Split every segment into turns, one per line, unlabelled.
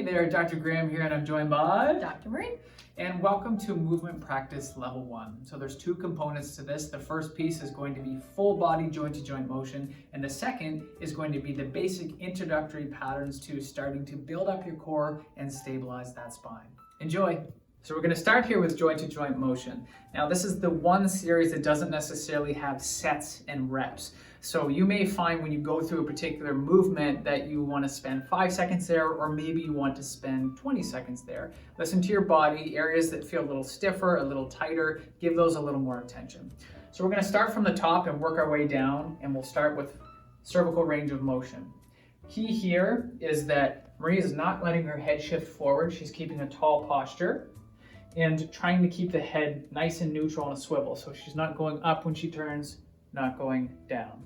there, Dr. Graham here, and I'm joined by
Dr. Marie.
And welcome to Movement Practice Level 1. So there's two components to this. The first piece is going to be full body joint-to-joint motion, and the second is going to be the basic introductory patterns to starting to build up your core and stabilize that spine. Enjoy! So we're going to start here with joint-to-joint motion. Now this is the one series that doesn't necessarily have sets and reps. So you may find when you go through a particular movement that you want to spend 5 seconds there, or maybe you want to spend 20 seconds there. Listen to your body, areas that feel a little stiffer, a little tighter, give those a little more attention. So we're going to start from the top and work our way down, and we'll start with cervical range of motion. Key here is that Marie is not letting her head shift forward. She's keeping a tall posture and trying to keep the head nice and neutral on a swivel. So she's not going up when she turns, not going down.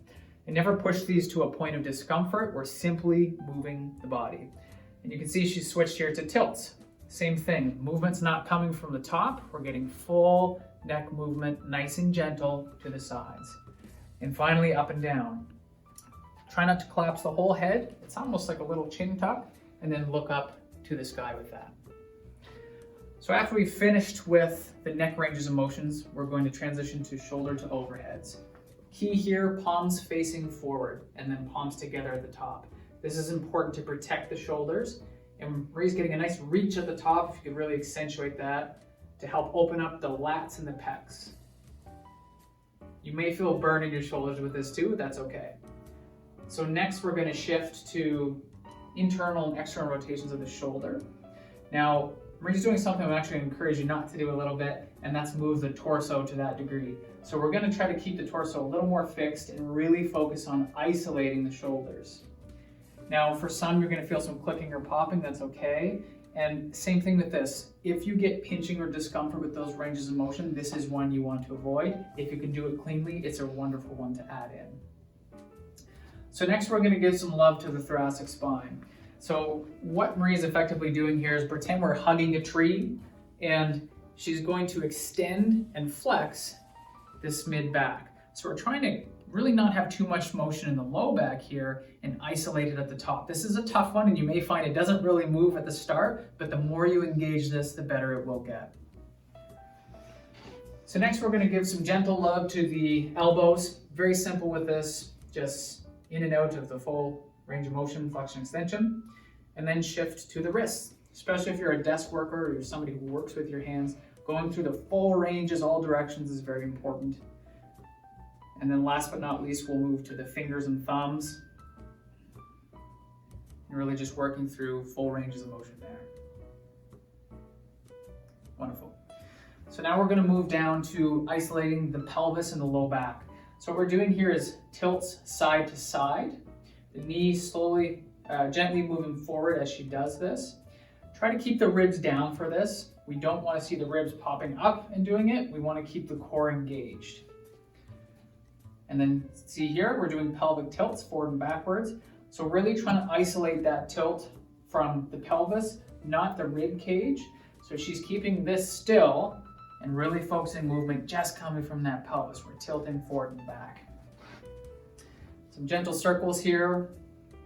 And never push these to a point of discomfort. We're simply moving the body. And you can see she's switched here to tilts. Same thing, movement's not coming from the top. We're getting full neck movement, nice and gentle to the sides. And finally, up and down. Try not to collapse the whole head. It's almost like a little chin tuck, and then look up to the sky with that. So after we've finished with the neck ranges of motions, we're going to transition to shoulder to overheads. Key here, palms facing forward and then palms together at the top. This is important to protect the shoulders, and Marie's getting a nice reach at the top, if you could really accentuate that, to help open up the lats and the pecs. You may feel a burn in your shoulders with this too, but that's okay. So next we're going to shift to internal and external rotations of the shoulder. Now, Marie's doing something I'm actually going to encourage you not to do a little bit, and that's move the torso to that degree. So we're going to try to keep the torso a little more fixed and really focus on isolating the shoulders. Now for some, you're going to feel some clicking or popping, that's okay. And same thing with this. If you get pinching or discomfort with those ranges of motion, this is one you want to avoid. If you can do it cleanly, it's a wonderful one to add in. So next we're going to give some love to the thoracic spine. So what Marie's effectively doing here is pretend we're hugging a tree, and she's going to extend and flex this mid back. So we're trying to really not have too much motion in the low back here and isolate it at the top. This is a tough one, and you may find it doesn't really move at the start, but the more you engage this, the better it will get. So next we're going to give some gentle love to the elbows. Very simple with this, just in and out of the full range of motion, flexion, extension, and then shift to the wrists. Especially if you're a desk worker or you're somebody who works with your hands, going through the full ranges, all directions is very important. And then last but not least, we'll move to the fingers and thumbs. And really just working through full ranges of motion there. Wonderful. So now we're going to move down to isolating the pelvis and the low back. So what we're doing here is tilts side to side. The knee slowly, gently moving forward as she does this. Try to keep the ribs down for this. We don't want to see the ribs popping up and doing it. We want to keep the core engaged. And then see here, we're doing pelvic tilts forward and backwards. So really trying to isolate that tilt from the pelvis, not the rib cage. So she's keeping this still and really focusing movement just coming from that pelvis. We're tilting forward and back. Some gentle circles here,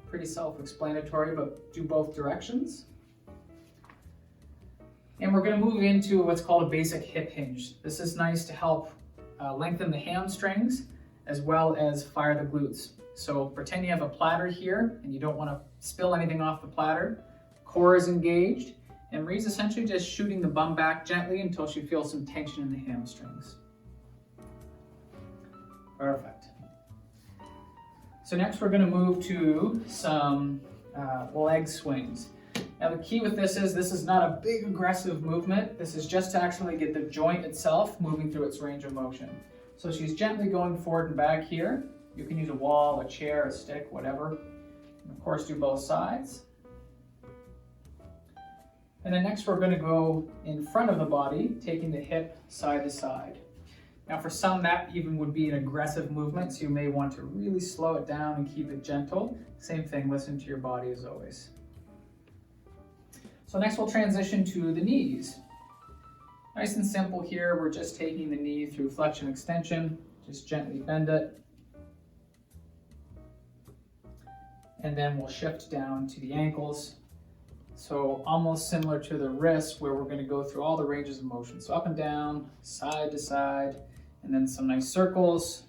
pretty self-explanatory, but do both directions. And we're going to move into what's called a basic hip hinge. This is nice to help lengthen the hamstrings as well as fire the glutes. So pretend you have a platter here and you don't want to spill anything off the platter. Core is engaged, and Marie's essentially just shooting the bum back gently until she feels some tension in the hamstrings. Perfect. So next we're going to move to some leg swings. Now the key with this is not a big aggressive movement. This is just to actually get the joint itself moving through its range of motion. So she's gently going forward and back here. You can use a wall, a chair, a stick, whatever. And of course do both sides. And then next we're going to go in front of the body, taking the hip side to side. Now for some that even would be an aggressive movement, so you may want to really slow it down and keep it gentle. Same thing, listen to your body as always. So next we'll transition to the knees. Nice and simple here, we're just taking the knee through flexion extension, just gently bend it. And then we'll shift down to the ankles, So almost similar to the wrist where we're going to go through all the ranges of motion. So up and down, side to side, and then some nice circles.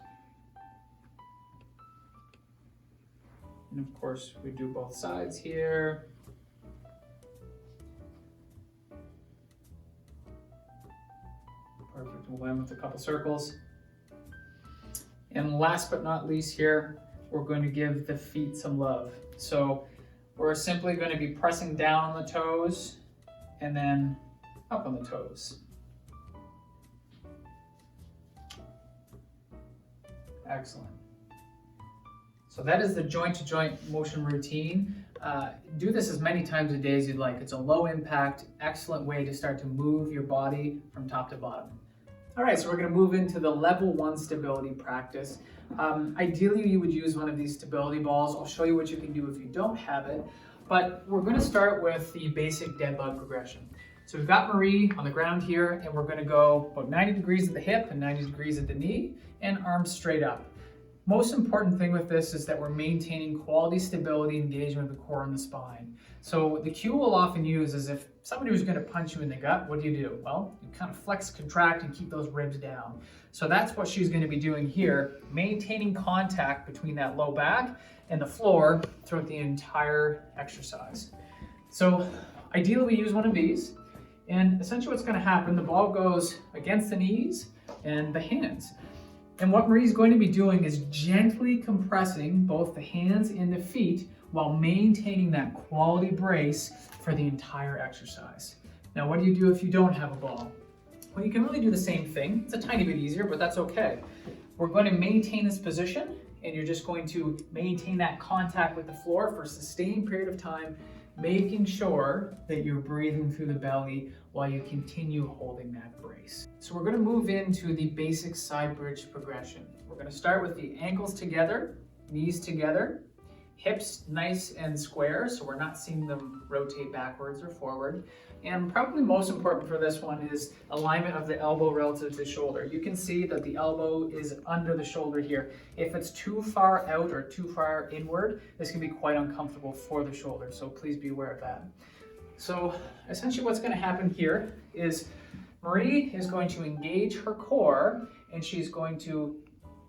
And of course we do both sides here. Perfect, we'll end with a couple circles. And last but not least here, we're going to give the feet some love. So we're simply going to be pressing down on the toes and then up on the toes. Excellent. So that is the joint-to-joint motion routine. Do this as many times a day as you'd like. It's a low impact, excellent way to start to move your body from top to bottom. All right, so we're going to move into the level 1 stability practice. Ideally, you would use one of these stability balls. I'll show you what you can do if you don't have it. But we're going to start with the basic dead bug progression. So we've got Marie on the ground here, and we're going to go about 90 degrees at the hip and 90 degrees at the knee, and arms straight up. Most important thing with this is that we're maintaining quality stability engagement of the core and the spine. So the cue we'll often use is if somebody was going to punch you in the gut, what do? Well, you kind of flex, contract, and keep those ribs down. So that's what she's going to be doing here, maintaining contact between that low back and the floor throughout the entire exercise. So ideally we use one of these, and essentially what's going to happen, the ball goes against the knees and the hands. And what Marie's going to be doing is gently compressing both the hands and the feet while maintaining that quality brace for the entire exercise. Now, what do you do if you don't have a ball? Well, you can really do the same thing. It's a tiny bit easier, but that's okay. We're going to maintain this position, and you're just going to maintain that contact with the floor for a sustained period of time, making sure that you're breathing through the belly while you continue holding that brace. So we're going to move into the basic side bridge progression. We're going to start with the ankles together, knees together, hips nice and square, so we're not seeing them rotate backwards or forward. And probably most important for this one is alignment of the elbow relative to the shoulder. You can see that the elbow is under the shoulder here. If it's too far out or too far inward, this can be quite uncomfortable for the shoulder, so please be aware of that. So essentially what's going to happen here is Marie is going to engage her core, and she's going to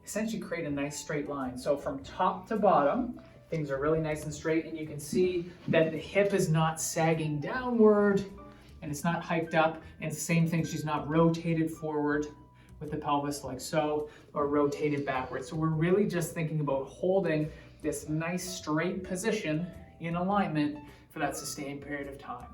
essentially create a nice straight line. So from top to bottom, things are really nice and straight, and you can see that the hip is not sagging downward and it's not hiked up, and the same thing, she's not rotated forward with the pelvis like so, or rotated backwards. So we're really just thinking about holding this nice straight position in alignment for that sustained period of time.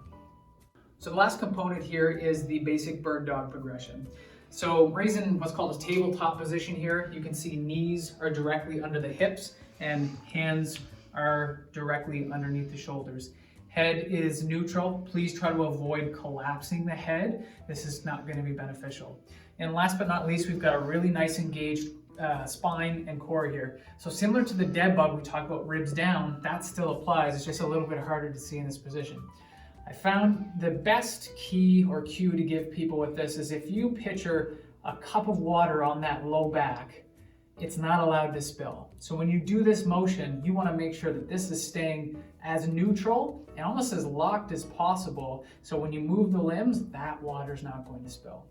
So the last component here is the basic bird dog progression. So Marie's in what's called a tabletop position here. You can see knees are directly under the hips and hands are directly underneath the shoulders. Head is neutral. Please try to avoid collapsing the head. This is not going to be beneficial. And last but not least, we've got a really nice engaged spine and core here. So similar to the dead bug, we talked about ribs down, that still applies. It's just a little bit harder to see in this position. I found the best key or cue to give people with this is if you picture a cup of water on that low back, it's not allowed to spill. So when you do this motion, you want to make sure that this is staying as neutral and almost as locked as possible. So when you move the limbs, that water's not going to spill.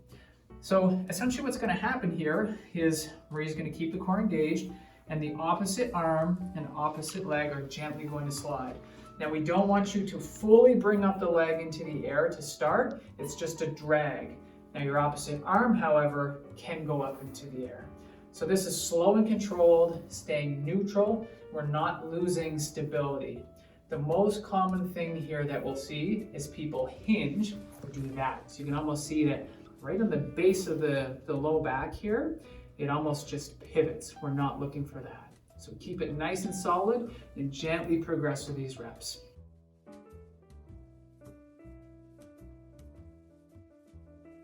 So essentially what's going to happen here is Marie's going to keep the core engaged, and the opposite arm and opposite leg are gently going to slide. Now we don't want you to fully bring up the leg into the air to start. It's just a drag. Now your opposite arm, however, can go up into the air. So this is slow and controlled, staying neutral. We're not losing stability. The most common thing here that we'll see is people hinge or do that. So you can almost see that right on the base of the low back here, it almost just pivots. We're not looking for that. So keep it nice and solid and gently progress through these reps.